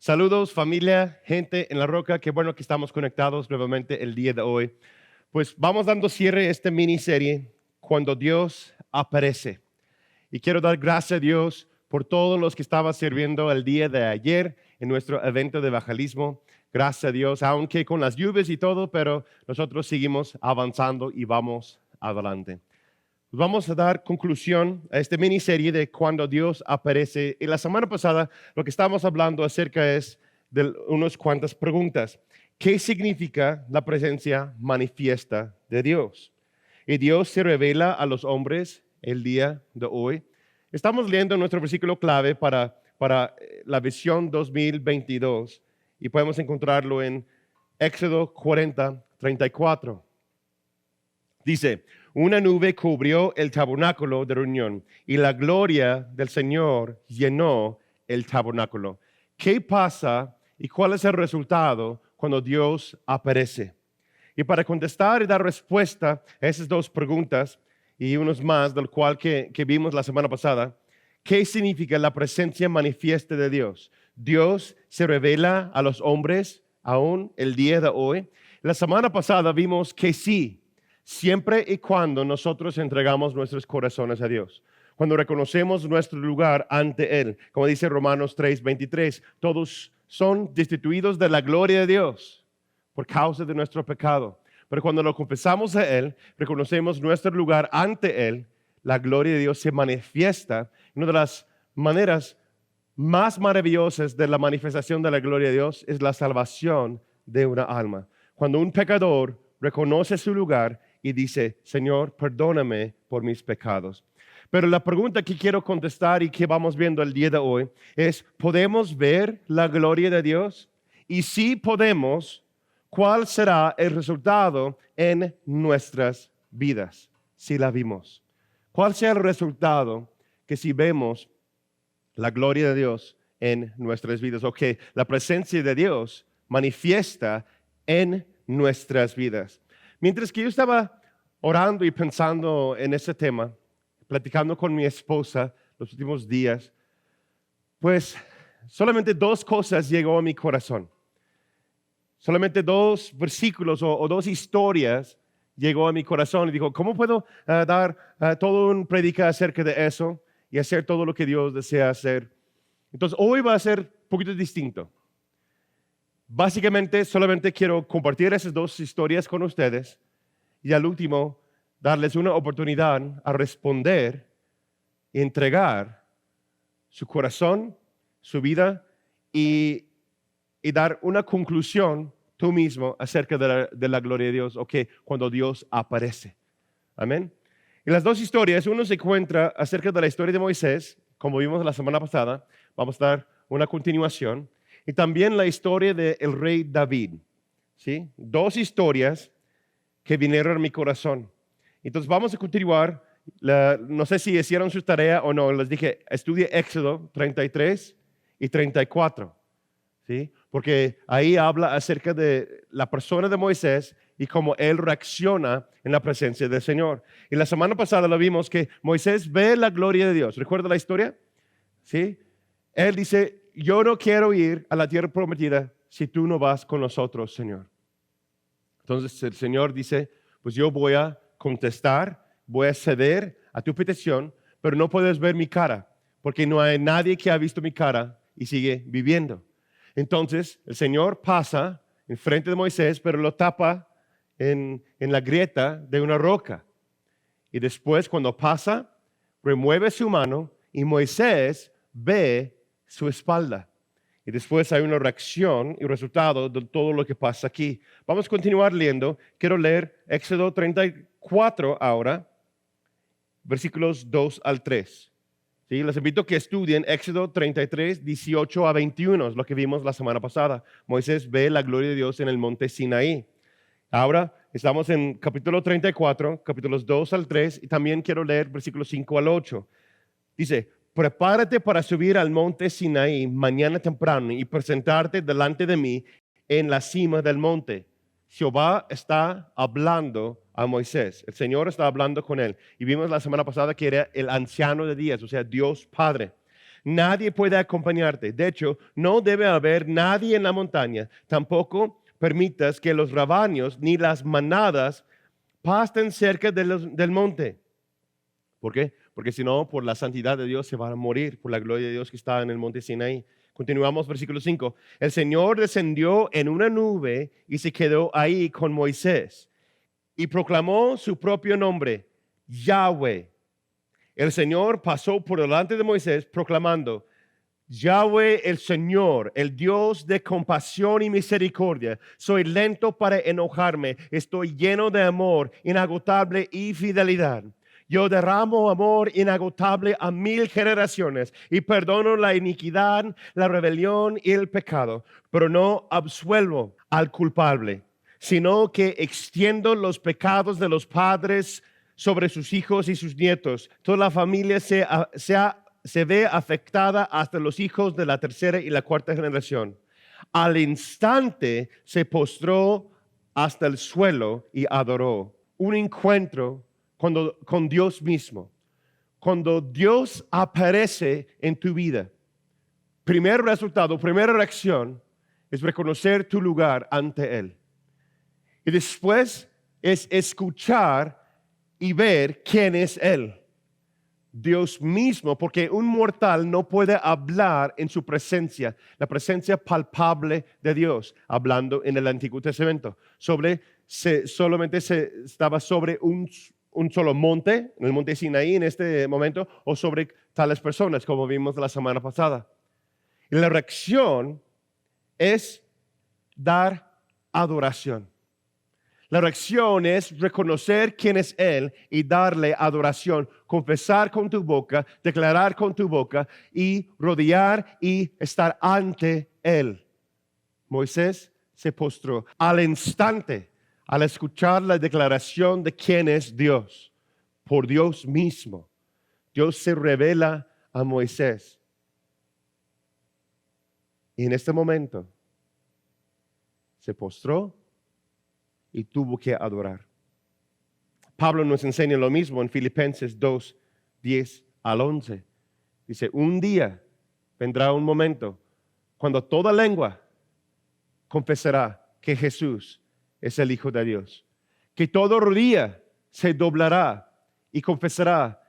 Saludos familia, gente en la roca, qué bueno que estamos conectados nuevamente el día de hoy. Pues vamos dando cierre a esta miniserie, Cuando Dios aparece. Y quiero dar gracias a Dios por todos los que estaban sirviendo el día de ayer en nuestro evento de evangelismo. Gracias a Dios, aunque con las lluvias y todo, pero nosotros seguimos avanzando y vamos adelante. Pues vamos a dar conclusión a esta miniserie de Cuando Dios aparece. Y la semana pasada lo que estábamos hablando acerca es de unas cuantas preguntas. ¿Qué significa la presencia manifiesta de Dios? Y Dios se revela a los hombres el día de hoy. Estamos leyendo nuestro versículo clave para la visión 2022 y podemos encontrarlo en Éxodo 40:34. Dice, una nube cubrió el tabernáculo de reunión y la gloria del Señor llenó el tabernáculo. ¿Qué pasa y cuál es el resultado cuando Dios aparece? Y para contestar y dar respuesta a esas dos preguntas y unos más del cual que vimos la semana pasada, ¿qué significa la presencia manifiesta de Dios? Dios se revela a los hombres aún el día de hoy. La semana pasada vimos que sí, siempre y cuando nosotros entregamos nuestros corazones a Dios. Cuando reconocemos nuestro lugar ante Él, como dice Romanos 3:23, todos son destituidos de la gloria de Dios por causa de nuestro pecado. Pero cuando lo confesamos a Él, reconocemos nuestro lugar ante Él, la gloria de Dios se manifiesta. Una de las maneras más maravillosas de la manifestación de la gloria de Dios es la salvación de una alma. Cuando un pecador reconoce su lugar y dice, Señor, perdóname por mis pecados. Pero la pregunta que quiero contestar y que vamos viendo el día de hoy es, ¿podemos ver la gloria de Dios? Y si podemos, ¿cuál será el resultado en nuestras vidas si la vimos? ¿Cuál será el resultado que si vemos la gloria de Dios en nuestras vidas o que la presencia de Dios manifiesta en nuestras vidas? Mientras que yo estaba orando y pensando en ese tema, platicando con mi esposa los últimos días, pues solamente dos cosas llegó a mi corazón. Solamente dos versículos o dos historias llegó a mi corazón y dijo, ¿cómo puedo dar todo un predica acerca de eso y hacer todo lo que Dios desea hacer? Entonces, hoy va a ser un poquito distinto. Básicamente, solamente quiero compartir esas dos historias con ustedes y al último, darles una oportunidad a responder y entregar su corazón, su vida y dar una conclusión tú mismo acerca de la gloria de Dios, cuando Dios aparece. Amén. Y las dos historias, uno se encuentra acerca de la historia de Moisés, como vimos la semana pasada, vamos a dar una continuación, y también la historia del rey David. ¿Sí? Dos historias que vinieron a mi corazón. Entonces vamos a continuar. No sé si hicieron su tarea o no, les dije, estudie Éxodo 33 y 34. ¿Sí? Porque ahí habla acerca de la persona de Moisés y cómo él reacciona en la presencia del Señor. Y la semana pasada lo vimos que Moisés ve la gloria de Dios. ¿Recuerda la historia? ¿Sí? Él dice, yo no quiero ir a la tierra prometida si tú no vas con nosotros, Señor. Entonces el Señor dice, pues yo voy a contestar, voy a ceder a tu petición, pero no puedes ver mi cara, porque no hay nadie que ha visto mi cara y sigue viviendo. Entonces el Señor pasa enfrente de Moisés, pero lo tapa en la grieta de una roca. Y después cuando pasa, remueve su mano y Moisés ve su espalda. Y después hay una reacción y resultado de todo lo que pasa aquí. Vamos a continuar leyendo. Quiero leer Éxodo 34 ahora, versículos 2 al 3. ¿Sí? Les invito a que estudien Éxodo 33, 18 a 21, es lo que vimos la semana pasada. Moisés ve la gloria de Dios en el monte Sinaí. Ahora estamos en capítulo 34, capítulos 2 al 3, y también quiero leer versículos 5 al 8. Dice, prepárate para subir al monte Sinaí mañana temprano y presentarte delante de mí en la cima del monte. Jehová está hablando a Moisés. El Señor está hablando con él. Y vimos la semana pasada que era el anciano de días, o sea, Dios Padre. Nadie puede acompañarte. De hecho, no debe haber nadie en la montaña. Tampoco permitas que los rebaños ni las manadas pasten cerca del monte. ¿Por qué? Porque si no, por la santidad de Dios se van a morir, por la gloria de Dios que está en el monte Sinaí. Continuamos, versículo 5. El Señor descendió en una nube y se quedó ahí con Moisés y proclamó su propio nombre, Yahweh. El Señor pasó por delante de Moisés proclamando, Yahweh el Señor, el Dios de compasión y misericordia. Soy lento para enojarme, estoy lleno de amor inagotable y fidelidad. Yo derramo amor inagotable a 1000 generaciones y perdono la iniquidad, la rebelión y el pecado, pero no absuelvo al culpable, sino que extiendo los pecados de los padres sobre sus hijos y sus nietos. Toda la familia se ve afectada hasta los hijos de la tercera y la cuarta generación. Al instante se postró hasta el suelo y adoró. Un encuentro con Dios mismo. Cuando Dios aparece en tu vida, primer resultado, primera reacción es reconocer tu lugar ante Él. Y después es escuchar y ver quién es Él. Dios mismo, porque un mortal no puede hablar en su presencia, la presencia palpable de Dios, hablando en el Antiguo Testamento. Solamente se estaba sobre un solo monte, en el monte Sinaí en este momento, o sobre tales personas, como vimos la semana pasada. Y la reacción es dar adoración. La reacción es reconocer quién es Él y darle adoración, confesar con tu boca, declarar con tu boca y rodear y estar ante Él. Moisés se postró al instante al escuchar la declaración de quién es Dios, por Dios mismo. Dios se revela a Moisés. Y en este momento se postró y tuvo que adorar. Pablo nos enseña lo mismo en Filipenses 2, 10 al 11. Dice, un día vendrá un momento cuando toda lengua confesará que Jesús es el Hijo de Dios. Que toda rodilla se doblará y confesará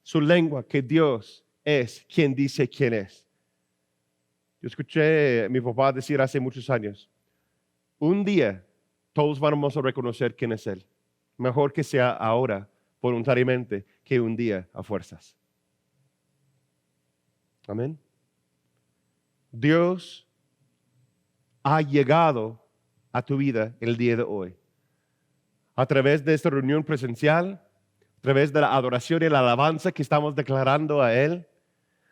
su lengua que Dios es quien dice quién es. Yo escuché a mi papá decir hace muchos años, un día todos vamos a reconocer quién es Él. Mejor que sea ahora, voluntariamente, que un día a fuerzas. Amén. Dios ha llegado a tu vida el día de hoy. A través de esta reunión presencial, a través de la adoración y la alabanza que estamos declarando a Él,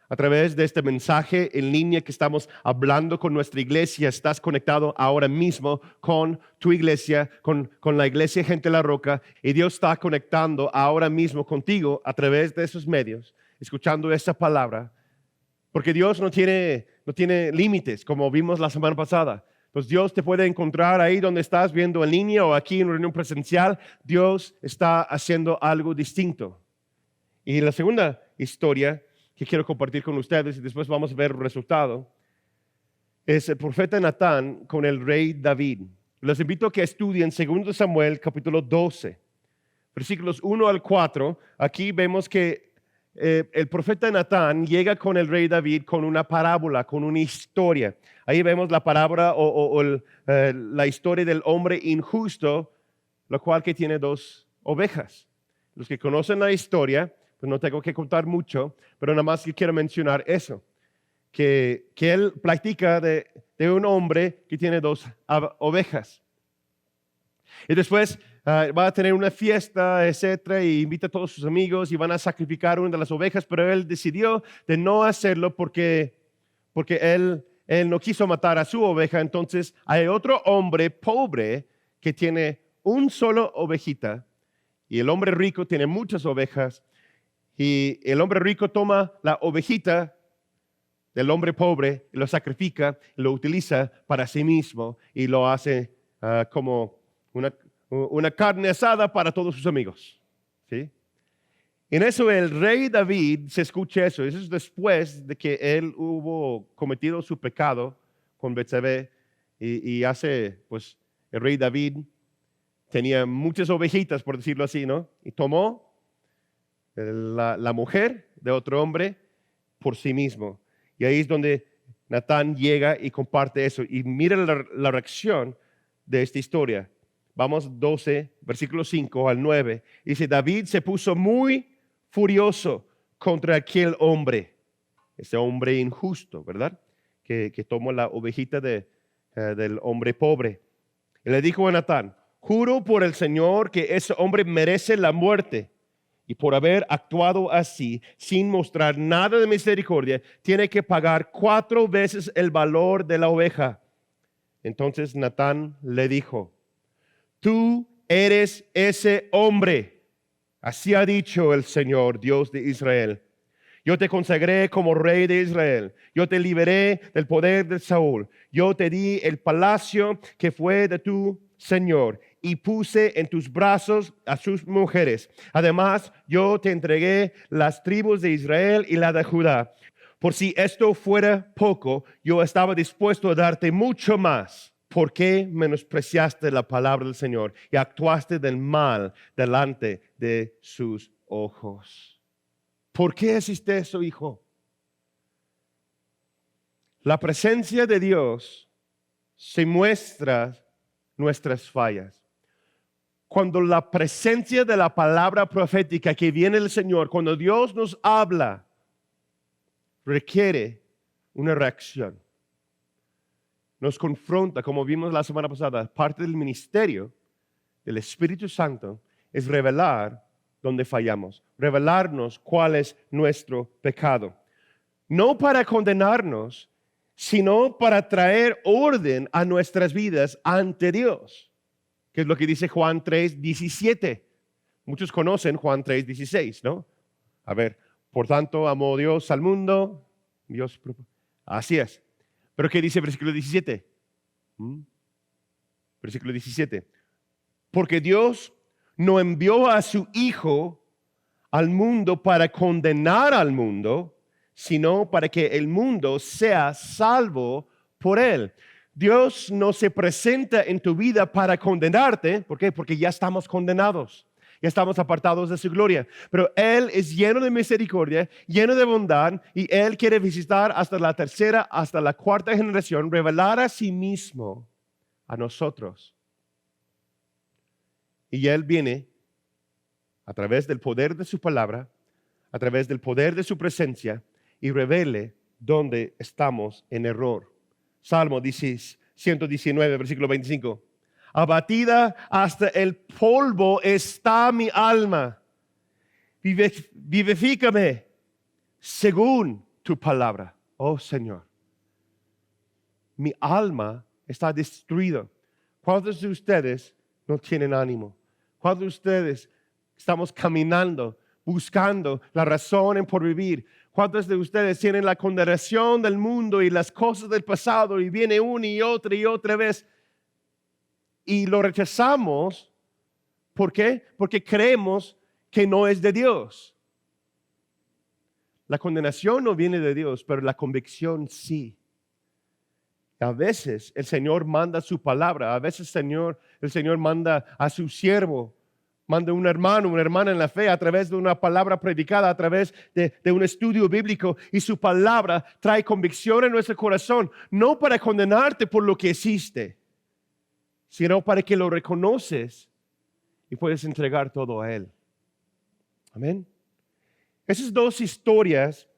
a través de este mensaje en línea que estamos hablando con nuestra iglesia, estás conectado ahora mismo con tu iglesia, con la iglesia Gente de la Roca, y Dios está conectando ahora mismo contigo a través de esos medios, escuchando esta palabra, porque Dios no tiene límites, como vimos la semana pasada. Pues Dios te puede encontrar ahí donde estás viendo en línea o aquí en reunión presencial. Dios está haciendo algo distinto. Y la segunda historia que quiero compartir con ustedes y después vamos a ver el resultado, es el profeta Natán con el rey David. Les invito a que estudien 2 Samuel capítulo 12, versículos 1 al 4. Aquí vemos que el profeta Natán llega con el rey David con una parábola, con una historia. Ahí vemos la parábola la historia del hombre injusto, lo cual que tiene 2 ovejas. Los que conocen la historia, pues no tengo que contar mucho, pero nada más que quiero mencionar eso, que él platica de un hombre que tiene 2 ovejas. Y después va a tener una fiesta, etcétera, y invita a todos sus amigos y van a sacrificar una de las ovejas, pero él decidió de no hacerlo porque él no quiso matar a su oveja. Entonces hay otro hombre pobre que tiene un solo ovejita y el hombre rico tiene muchas ovejas. Y el hombre rico toma la ovejita del hombre pobre y lo sacrifica, y lo utiliza para sí mismo y lo hace como una carne asada para todos sus amigos. ¿Sí? En eso el rey David se escucha eso. Eso es después de que él hubo cometido su pecado con Betsabé y hace, pues, el rey David tenía muchas ovejitas, por decirlo así, ¿no? Y tomó la mujer de otro hombre por sí mismo. Y ahí es donde Natán llega y comparte eso. Y mira la reacción de esta historia. Vamos 12, versículo 5 al 9. Dice, David se puso muy furioso contra aquel hombre, ese hombre injusto, ¿verdad? Que tomó la ovejita del hombre pobre. Y le dijo a Natán, juro por el Señor que ese hombre merece la muerte. Y por haber actuado así, sin mostrar nada de misericordia, tiene que pagar 4 veces el valor de la oveja. Entonces Natán le dijo, tú eres ese hombre. Así ha dicho el Señor, Dios de Israel. Yo te consagré como rey de Israel. Yo te liberé del poder de Saúl. Yo te di el palacio que fue de tu Señor y puse en tus brazos a sus mujeres. Además, yo te entregué las tribus de Israel y la de Judá. Por si esto fuera poco, yo estaba dispuesto a darte mucho más. ¿Por qué menospreciaste la palabra del Señor y actuaste del mal delante de sus ojos? ¿Por qué hiciste eso, hijo? La presencia de Dios se muestra nuestras fallas. Cuando la presencia de la palabra profética que viene del Señor, cuando Dios nos habla, requiere una reacción. Nos confronta, como vimos la semana pasada, parte del ministerio del Espíritu Santo es revelar dónde fallamos, revelarnos cuál es nuestro pecado. No para condenarnos, sino para traer orden a nuestras vidas ante Dios, que es lo que dice Juan 3:17. Muchos conocen Juan 3:16, ¿no? A ver, por tanto amó Dios al mundo, Dios, así es. Pero ¿qué dice el versículo 17? Versículo 17. Porque Dios no envió a su Hijo al mundo para condenar al mundo, sino para que el mundo sea salvo por él. Dios no se presenta en tu vida para condenarte. ¿Por qué? Porque ya estamos condenados. Ya estamos apartados de su gloria. Pero Él es lleno de misericordia, lleno de bondad, y Él quiere visitar hasta la tercera, hasta la cuarta generación, revelar a sí mismo a nosotros. Y Él viene a través del poder de su palabra, a través del poder de su presencia, y revele dónde estamos en error. Salmo 119, versículo 25. Abatida hasta el polvo está mi alma. Vivifícame según tu palabra, oh Señor. Mi alma está destruida. ¿Cuántos de ustedes no tienen ánimo? ¿Cuántos de ustedes estamos caminando, buscando la razón por vivir? ¿Cuántos de ustedes tienen la condenación del mundo y las cosas del pasado y viene una y otra vez? Y lo rechazamos. ¿Por qué? Porque creemos que no es de Dios. La condenación no viene de Dios, pero la convicción sí. A veces el Señor manda su palabra, a veces el Señor manda a su siervo, manda un hermano, una hermana en la fe a través de una palabra predicada, a través de un estudio bíblico, y su palabra trae convicción en nuestro corazón, no para condenarte por lo que hiciste, sino para que lo reconoces y puedes entregar todo a Él. Amén. Esas dos historias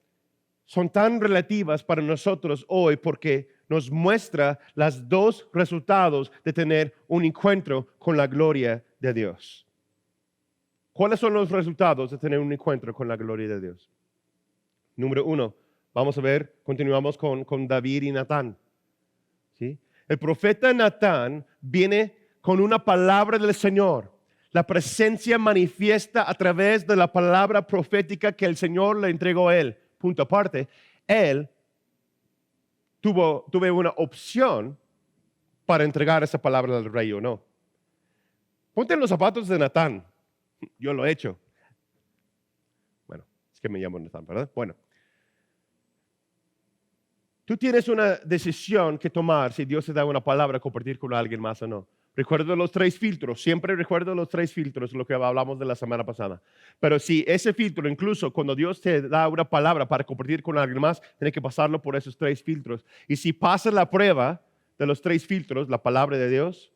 son tan relativas para nosotros hoy porque nos muestra los dos resultados de tener un encuentro con la gloria de Dios. ¿Cuáles son los resultados de tener un encuentro con la gloria de Dios? Número 1, vamos a ver, continuamos con David y Natán. ¿Sí? El profeta Natán viene con una palabra del Señor. La presencia manifiesta a través de la palabra profética que el Señor le entregó a él. Punto aparte, él tuve una opción para entregar esa palabra al rey o no. Ponte en los zapatos de Natán. Yo lo he hecho. que me llamo Natán, ¿verdad? Bueno. Tú tienes una decisión que tomar si Dios te da una palabra a compartir con alguien más o no. Recuerda los 3 filtros, siempre recuerdo los 3 filtros, lo que hablamos de la semana pasada. Pero si ese filtro, incluso cuando Dios te da una palabra para compartir con alguien más, tiene que pasarlo por esos 3 filtros. Y si pasa la prueba de los 3 filtros, la palabra de Dios,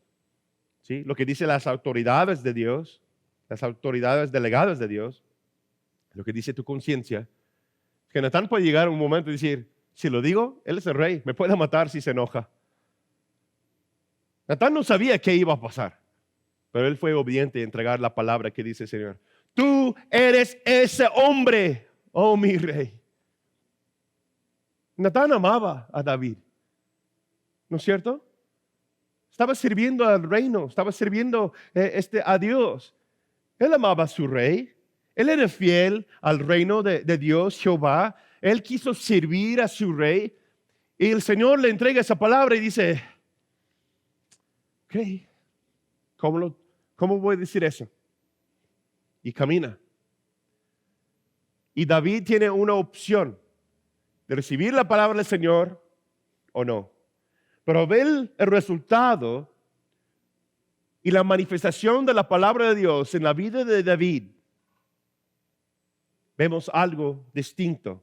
¿sí? Lo que dicen las autoridades de Dios, las autoridades delegadas de Dios, lo que dice tu conciencia, que Natán puede llegar a un momento y decir, si lo digo, él es el rey, me puede matar si se enoja. Natán no sabía qué iba a pasar, pero él fue obediente a entregar la palabra que dice el Señor. Tú eres ese hombre, oh mi rey. Natán amaba a David, ¿no es cierto? Estaba sirviendo al reino, estaba sirviendo a Dios. Él amaba a su rey, él era fiel al reino de Dios, Jehová. Él quiso servir a su rey y el Señor le entrega esa palabra y dice, ok, ¿cómo voy a decir eso? Y camina. Y David tiene una opción de recibir la palabra del Señor o no. Pero ver el resultado y la manifestación de la palabra de Dios en la vida de David, vemos algo distinto.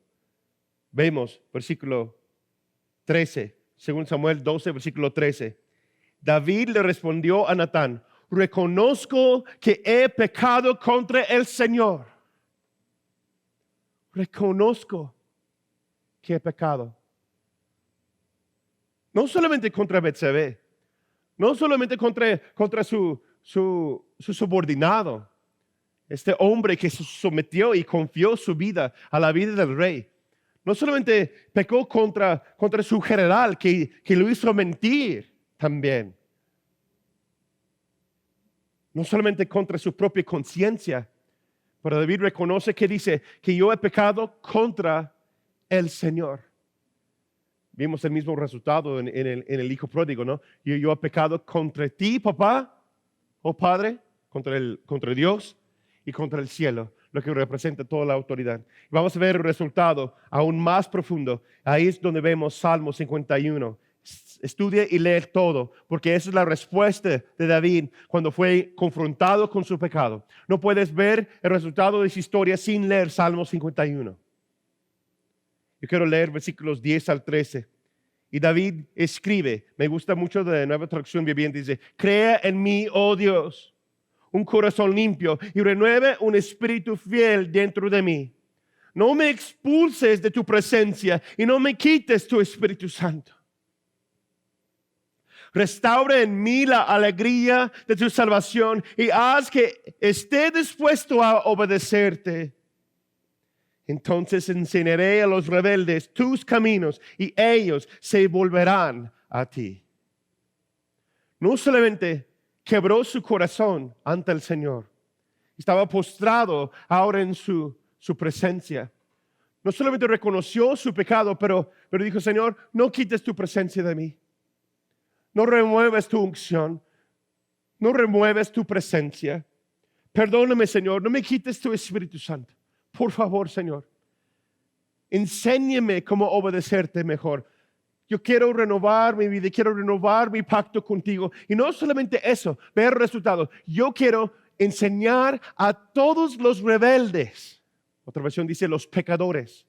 Vemos, versículo 13, según Samuel 12, versículo 13. David le respondió a Natán, reconozco que he pecado contra el Señor. Reconozco que he pecado. No solamente contra Betsabé, no solamente contra su subordinado, este hombre que se sometió y confió su vida a la vida del rey. No solamente pecó contra su general que lo hizo mentir también. No solamente contra su propia conciencia, pero David reconoce que dice que yo he pecado contra el Señor. Vimos el mismo resultado en el hijo pródigo, ¿no? Yo he pecado contra ti, papá, oh Padre, contra Dios y contra el cielo, lo que representa toda la autoridad. Vamos a ver el resultado aún más profundo. Ahí es donde vemos Salmo 51. Estudia y lee todo, porque esa es la respuesta de David cuando fue confrontado con su pecado. No puedes ver el resultado de su historia sin leer Salmo 51. Yo quiero leer versículos 10 al 13. Y David escribe, me gusta mucho de la Nueva Traducción Viviente, dice, crea en mí, oh Dios, un corazón limpio y renueve un espíritu fiel dentro de mí. No me expulses de tu presencia y no me quites tu Espíritu Santo. Restaura en mí la alegría de tu salvación y haz que esté dispuesto a obedecerte. Entonces enseñaré a los rebeldes tus caminos y ellos se volverán a ti. No solamente quebró su corazón ante el Señor, estaba postrado ahora en su presencia. No solamente reconoció su pecado, pero dijo, Señor, no quites tu presencia de mí. No remueves tu unción. No remueves tu presencia. Perdóname, Señor, no me quites tu Espíritu Santo. Por favor, Señor, enséñame cómo obedecerte mejor. Yo quiero renovar mi vida, quiero renovar mi pacto contigo. Y no solamente eso, ver resultados. Yo quiero enseñar a todos los rebeldes. Otra versión dice los pecadores,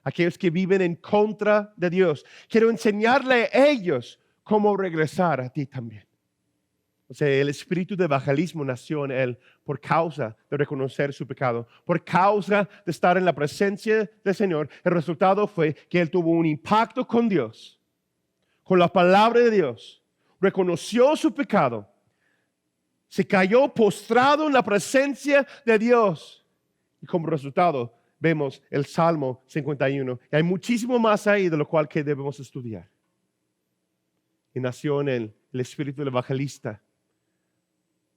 aquellos que viven en contra de Dios. Quiero enseñarle a ellos cómo regresar a ti también. O sea, el espíritu de evangelismo nació en él por causa de reconocer su pecado, por causa de estar en la presencia del Señor. El resultado fue que él tuvo un impacto con Dios, con la palabra de Dios, reconoció su pecado, se cayó postrado en la presencia de Dios y como resultado vemos el Salmo 51. Y hay muchísimo más ahí de lo cual que debemos estudiar. Y nació en él el espíritu del evangelista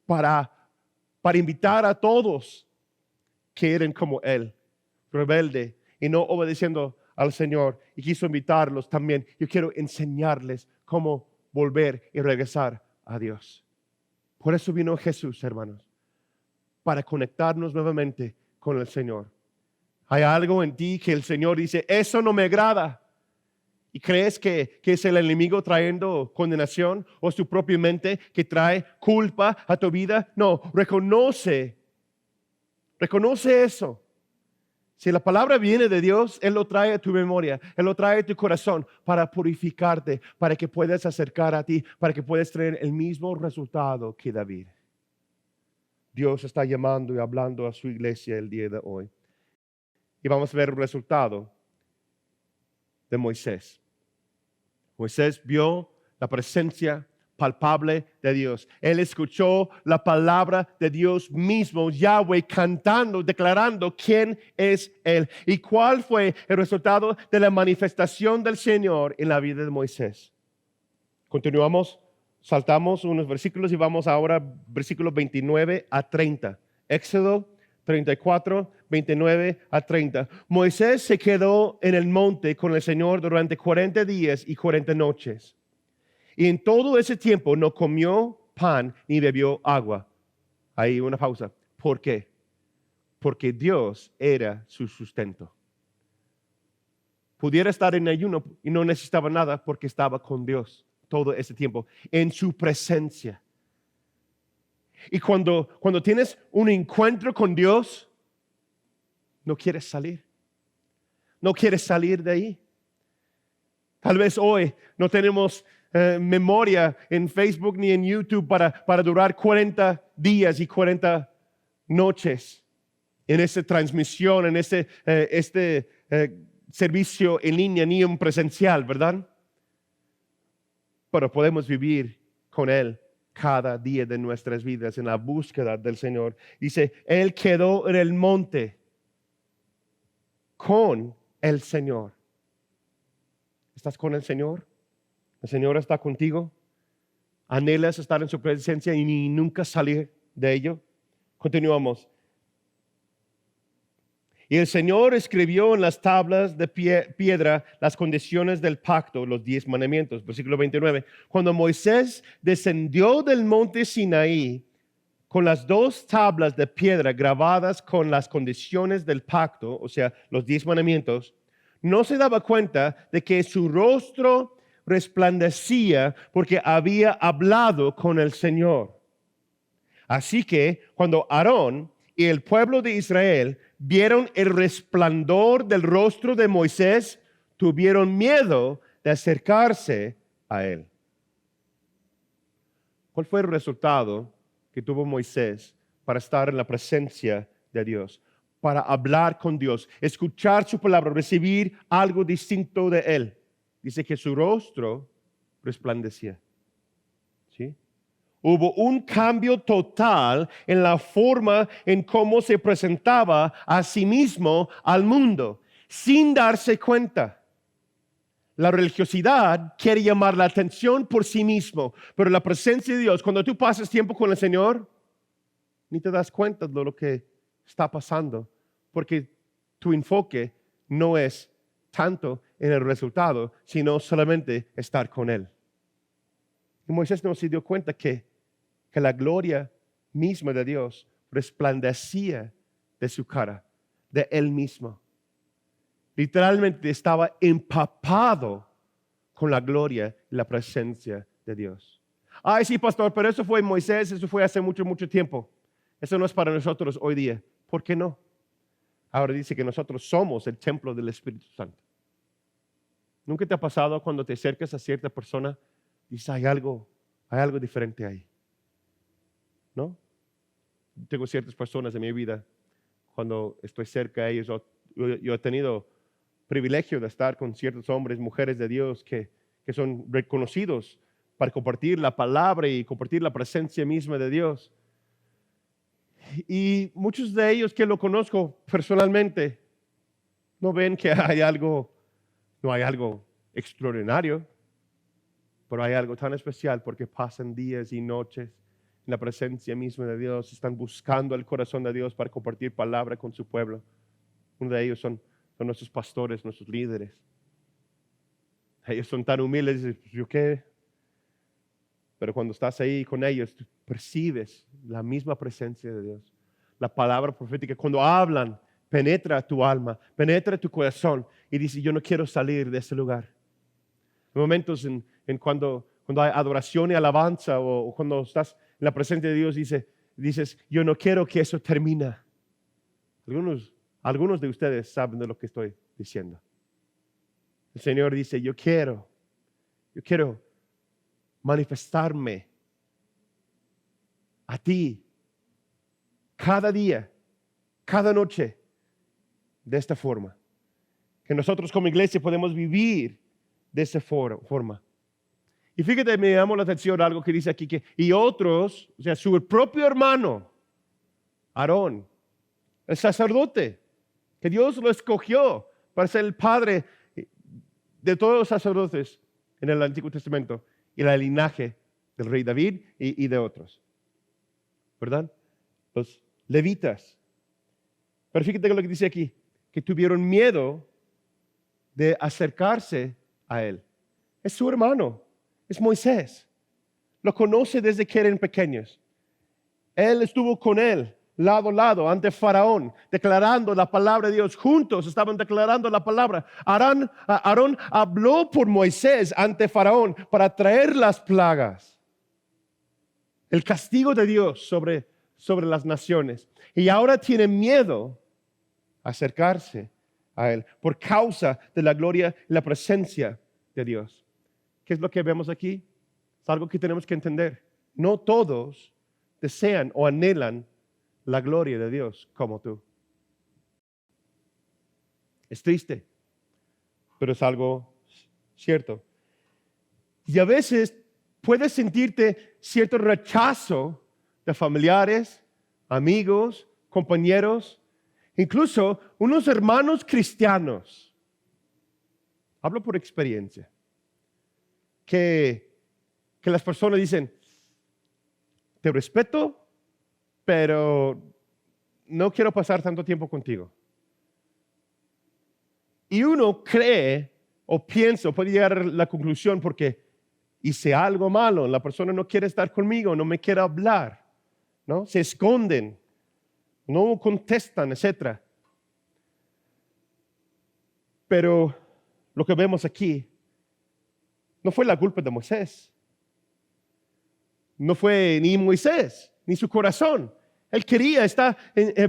para invitar a todos que eran como él, rebelde y no obedeciendo al Señor, y quiso invitarlos también. Yo quiero enseñarles cómo volver y regresar a Dios. Por eso vino Jesús, hermanos, para conectarnos nuevamente con el Señor. Hay algo en ti que el Señor dice, eso no me agrada. ¿Y crees que es el enemigo trayendo condenación o es tu propia mente que trae culpa a tu vida? No, reconoce eso. Si la palabra viene de Dios, Él lo trae a tu memoria, Él lo trae a tu corazón para purificarte, para que puedas acercar a ti, para que puedas tener el mismo resultado que David. Dios está llamando y hablando a su iglesia el día de hoy. Y vamos a ver el resultado de Moisés. Moisés vio la presencia palpable de Dios. Él escuchó la palabra de Dios mismo, Yahweh, cantando, declarando quién es Él. ¿Y cuál fue el resultado de la manifestación del Señor en la vida de Moisés? Continuamos, saltamos unos versículos y vamos ahora versículos 29 a 30. Éxodo 34, 29 a 30. Moisés se quedó en el monte con el Señor durante 40 días y 40 noches. Y en todo ese tiempo no comió pan ni bebió agua. Ahí una pausa. ¿Por qué? Porque Dios era su sustento. Pudiera estar en ayuno y no necesitaba nada porque estaba con Dios todo ese tiempo, en su presencia. Y cuando tienes un encuentro con Dios, no quieres salir. No quieres salir de ahí. Tal vez hoy no tenemos memoria en Facebook ni en YouTube para durar 40 días y 40 noches en esa transmisión, en este servicio en línea ni en presencial, ¿verdad? Pero podemos vivir con Él cada día de nuestras vidas en la búsqueda del Señor. Dice, Él quedó en el monte con el Señor. ¿Estás con el Señor? ¿El Señor está contigo? ¿Anhelas estar en su presencia y nunca salir de ello? Continuamos. Y el Señor escribió en las tablas de piedra las condiciones del pacto, los 10 mandamientos. Versículo 29. Cuando Moisés descendió del monte Sinaí con las 2 tablas de piedra grabadas con las condiciones del pacto, o sea, los 10 mandamientos, no se daba cuenta de que su rostro resplandecía porque había hablado con el Señor. Así que cuando Aarón y el pueblo de Israel vieron el resplandor del rostro de Moisés, tuvieron miedo de acercarse a él. ¿Cuál fue el resultado que tuvo Moisés para estar en la presencia de Dios? Para hablar con Dios, escuchar su palabra, recibir algo distinto de él. Dice que su rostro resplandecía. ¿Sí? Hubo un cambio total en la forma en cómo se presentaba a sí mismo al mundo, sin darse cuenta. La religiosidad quiere llamar la atención por sí mismo, pero la presencia de Dios, cuando tú pasas tiempo con el Señor, ni te das cuenta de lo que está pasando, porque tu enfoque no es tanto en el resultado, sino solamente estar con Él. Y Moisés no se dio cuenta que la gloria misma de Dios resplandecía de su cara, de Él mismo. Literalmente estaba empapado con la gloria y la presencia de Dios. Ay, sí, pastor, pero eso fue Moisés, eso fue hace mucho, mucho tiempo. Eso no es para nosotros hoy día. ¿Por qué no? Ahora dice que nosotros somos el templo del Espíritu Santo. ¿Nunca te ha pasado cuando te acercas a cierta persona y dices, hay algo diferente ahí? ¿No? Tengo ciertas personas en mi vida, cuando estoy cerca de ellos, yo he tenido privilegio de estar con ciertos hombres, mujeres de Dios que son reconocidos para compartir la palabra y compartir la presencia misma de Dios. Y muchos de ellos que lo conozco personalmente no ven que no hay algo extraordinario, pero hay algo tan especial porque pasan días y noches en la presencia misma de Dios, están buscando el corazón de Dios para compartir palabra con su pueblo. Uno de ellos son nuestros pastores, nuestros líderes. Ellos son tan humildes, ¿yo qué? Pero cuando estás ahí con ellos, tú percibes la misma presencia de Dios. La palabra profética, cuando hablan, penetra tu alma, penetra tu corazón y dice, yo no quiero salir de ese lugar. En momentos en cuando hay adoración y alabanza o cuando estás en la presencia de Dios, dices, yo no quiero que eso termine. Algunos de ustedes saben de lo que estoy diciendo. El Señor dice, yo quiero manifestarme a ti cada día, cada noche, de esta forma. Que nosotros como iglesia podemos vivir de esa forma. Y fíjate, me llamó la atención algo que dice aquí, y otros, o sea, su propio hermano, Aarón, el sacerdote, que Dios lo escogió para ser el padre de todos los sacerdotes en el Antiguo Testamento y el linaje del rey David y de otros. ¿Verdad? Los levitas. Pero fíjate lo que dice aquí, que tuvieron miedo de acercarse a él. Es su hermano, es Moisés. Lo conoce desde que eran pequeños. Él estuvo con él, lado a lado, ante Faraón, declarando la palabra de Dios. Juntos estaban declarando la palabra. Aarón habló por Moisés ante Faraón para traer las plagas. El castigo de Dios sobre las naciones. Y ahora tiene miedo a acercarse a él por causa de la gloria y la presencia de Dios. ¿Qué es lo que vemos aquí? Es algo que tenemos que entender. No todos desean o anhelan la gloria de Dios como tú. Es triste, pero es algo cierto. Y a veces puedes sentirte cierto rechazo de familiares, amigos, compañeros, incluso unos hermanos cristianos. Hablo por experiencia. Que las personas dicen, te respeto, pero no quiero pasar tanto tiempo contigo. Y uno cree o piensa, puede llegar a la conclusión porque hice algo malo, la persona no quiere estar conmigo, no me quiere hablar, ¿no? Se esconden, no contestan, etc. Pero lo que vemos aquí no fue la culpa de Moisés. No fue ni Moisés, ni su corazón. Él quería estar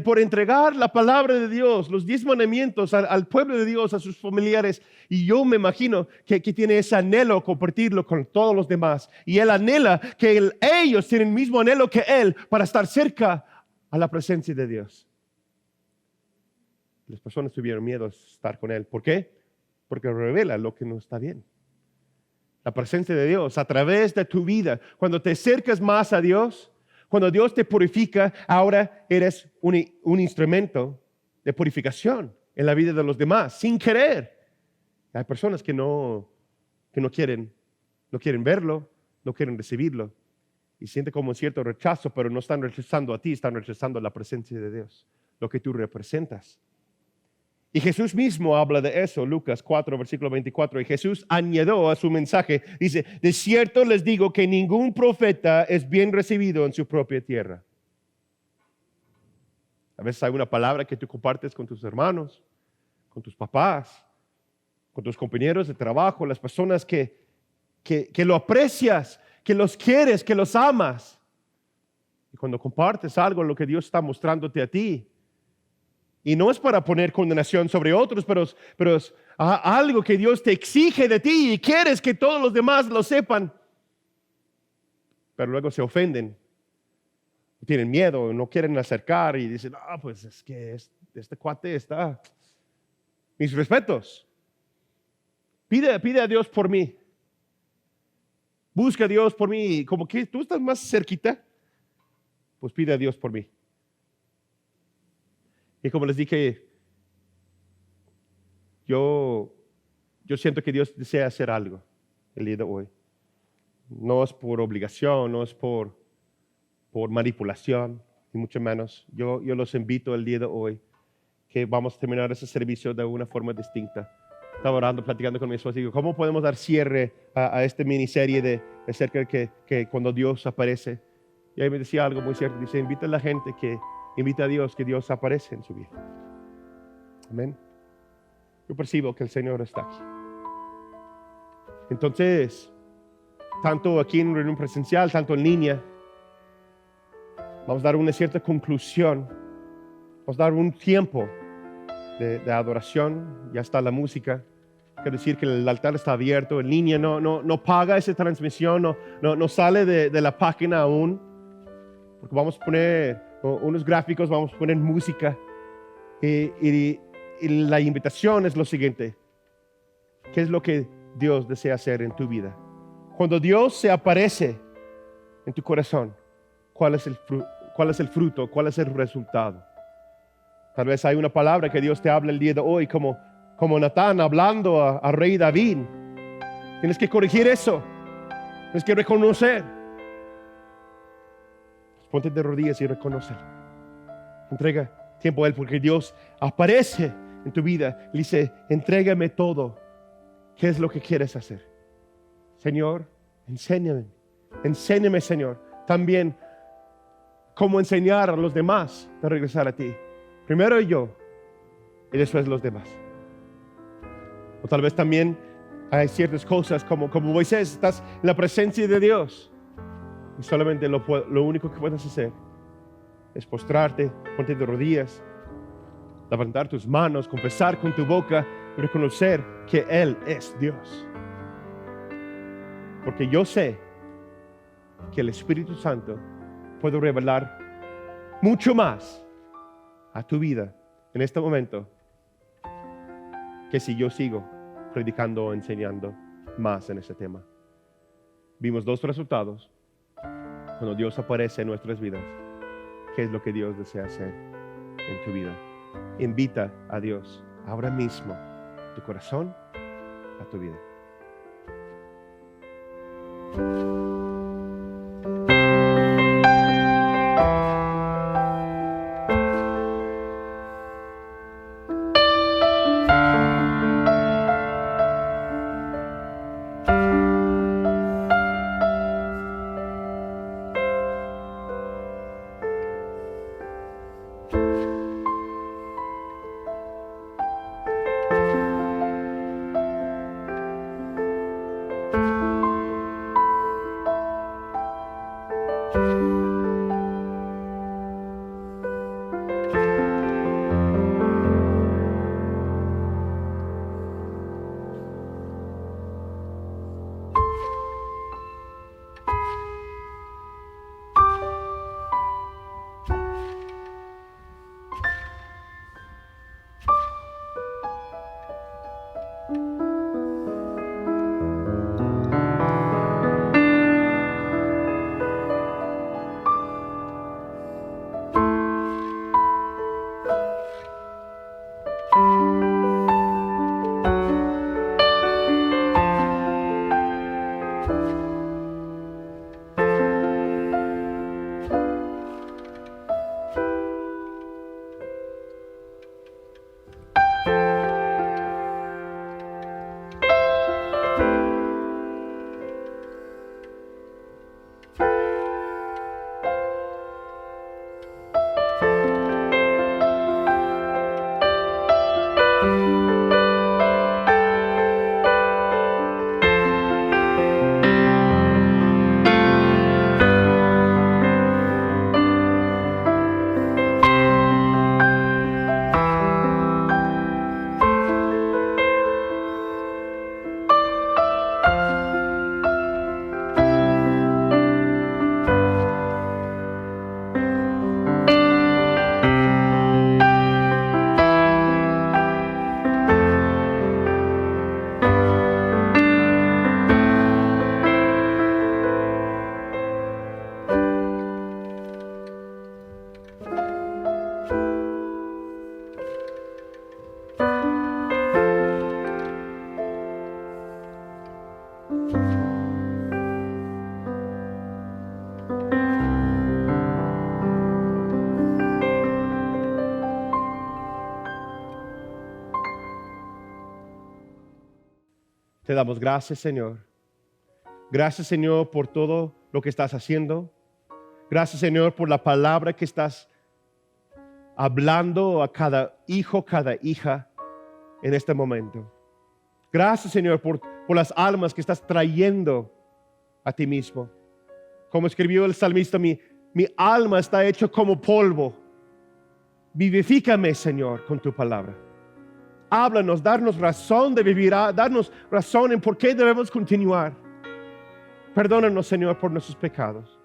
por entregar la palabra de Dios, los 10 mandamientos al pueblo de Dios, a sus familiares. Y yo me imagino que tiene ese anhelo compartirlo con todos los demás. Y él anhela que ellos tienen el mismo anhelo que él para estar cerca a la presencia de Dios. Las personas tuvieron miedo a estar con él. ¿Por qué? Porque revela lo que no está bien. La presencia de Dios a través de tu vida. Cuando te acercas más a Dios, cuando Dios te purifica, ahora eres un instrumento de purificación en la vida de los demás, sin querer. Hay personas que no quieren verlo, no quieren recibirlo. Y sienten como un cierto rechazo, pero no están rechazando a ti, están rechazando la presencia de Dios, lo que tú representas. Y Jesús mismo habla de eso, Lucas 4, versículo 24. Y Jesús añadió a su mensaje, dice, de cierto les digo que ningún profeta es bien recibido en su propia tierra. A veces hay una palabra que tú compartes con tus hermanos, con tus papás, con tus compañeros de trabajo, las personas que lo aprecias, que los quieres, que los amas. Y cuando compartes algo, lo que Dios está mostrándote a ti, y no es para poner condenación sobre otros, pero es algo que Dios te exige de ti y quieres que todos los demás lo sepan. Pero luego se ofenden, tienen miedo, no quieren acercar y dicen, pues es que este cuate está. Mis respetos. Pide a Dios por mí. Busca a Dios por mí. Como que tú estás más cerquita, pues pide a Dios por mí. Y como les dije, yo siento que Dios desea hacer algo el día de hoy. No es por obligación, no es por manipulación, ni mucho menos. Yo los invito el día de hoy que vamos a terminar ese servicio de una forma distinta. Estaba orando, platicando con mi esposa y digo, ¿cómo podemos dar cierre a esta miniserie de acerca de que cuando Dios aparece? Y ahí me decía algo muy cierto, dice, invita a la gente invita a Dios, que Dios aparece en su vida. Amén. Yo percibo que el Señor está aquí. Entonces, tanto aquí en reunión presencial, tanto en línea, vamos a dar una cierta conclusión. Vamos a dar un tiempo de adoración. Ya está la música. Quiero decir que el altar está abierto. En línea no paga esa transmisión. No sale de la página aún. Porque vamos a poner unos gráficos, vamos a poner música. Y la invitación es lo siguiente. ¿Qué es lo que Dios desea hacer en tu vida? Cuando Dios se aparece en tu corazón, ¿cuál es el fruto? ¿Cuál es el resultado? Tal vez hay una palabra que Dios te habla el día de hoy, como Natán hablando a rey David. Tienes que corregir eso. Tienes que reconocer. Ponte de rodillas y reconócelo. Entrega tiempo a Él, porque Dios aparece en tu vida y dice: entrégame todo. ¿Qué es lo que quieres hacer? Señor, enséñame. Enséñame, Señor, también cómo enseñar a los demás de regresar a ti. Primero yo y después los demás. O tal vez también hay ciertas cosas como Moisés, estás en la presencia de Dios y solamente lo único que puedes hacer es postrarte, ponte de rodillas, levantar tus manos, confesar con tu boca y reconocer que Él es Dios. Porque yo sé que el Espíritu Santo puede revelar mucho más a tu vida en este momento que si yo sigo predicando o enseñando más en ese tema. Vimos dos resultados cuando Dios aparece en nuestras vidas. ¿Qué es lo que Dios desea hacer en tu vida? Invita a Dios ahora mismo tu corazón a tu vida. Te damos gracias, Señor. Gracias, Señor, por todo lo que estás haciendo. Gracias, Señor, por la palabra que estás hablando a cada hijo, cada hija en este momento. Gracias, Señor, por las almas que estás trayendo a ti mismo. Como escribió el salmista, mi alma está hecha como polvo. Vivifícame, Señor, con tu palabra. Háblanos, darnos razón de vivir, darnos razón en por qué debemos continuar. Perdónanos, Señor, por nuestros pecados.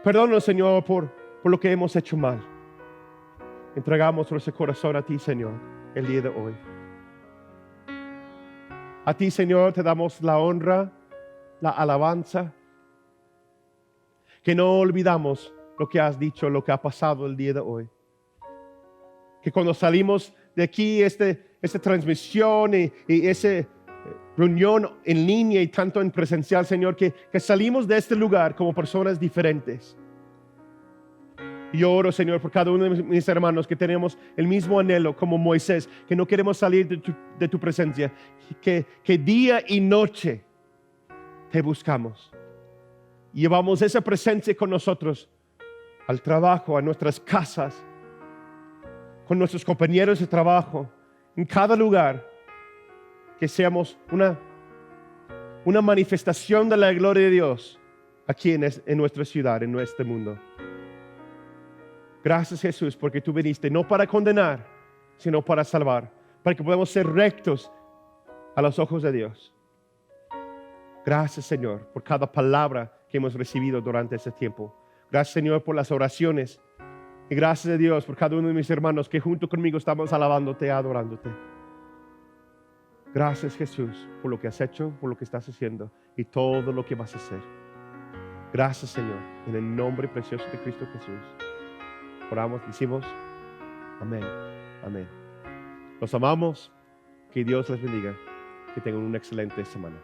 Perdónanos, Señor, por lo que hemos hecho mal. Entregamos nuestro corazón a ti, Señor, el día de hoy. A ti, Señor, te damos la honra, la alabanza. Que no olvidamos lo que has dicho, lo que ha pasado el día de hoy. Que cuando salimos de aquí, esta transmisión y esa reunión en línea y tanto en presencial, Señor, que salimos de este lugar como personas diferentes. Y yo oro, Señor, por cada uno de mis hermanos que tenemos el mismo anhelo como Moisés, que no queremos salir de tu presencia, que día y noche te buscamos. Y llevamos esa presencia con nosotros al trabajo, a nuestras casas, con nuestros compañeros de trabajo, en cada lugar, que seamos una manifestación de la gloria de Dios aquí en nuestra ciudad, en nuestro mundo. Gracias, Jesús, porque tú viniste no para condenar, sino para salvar, para que podamos ser rectos a los ojos de Dios. Gracias, Señor, por cada palabra que hemos recibido durante este tiempo. Gracias, Señor, por las oraciones. Y gracias a Dios por cada uno de mis hermanos que junto conmigo estamos alabándote, adorándote. Gracias, Jesús, por lo que has hecho, por lo que estás haciendo y todo lo que vas a hacer. Gracias, Señor, en el nombre precioso de Cristo Jesús. Oramos, decimos, amén, amén. Los amamos, que Dios les bendiga, que tengan una excelente semana.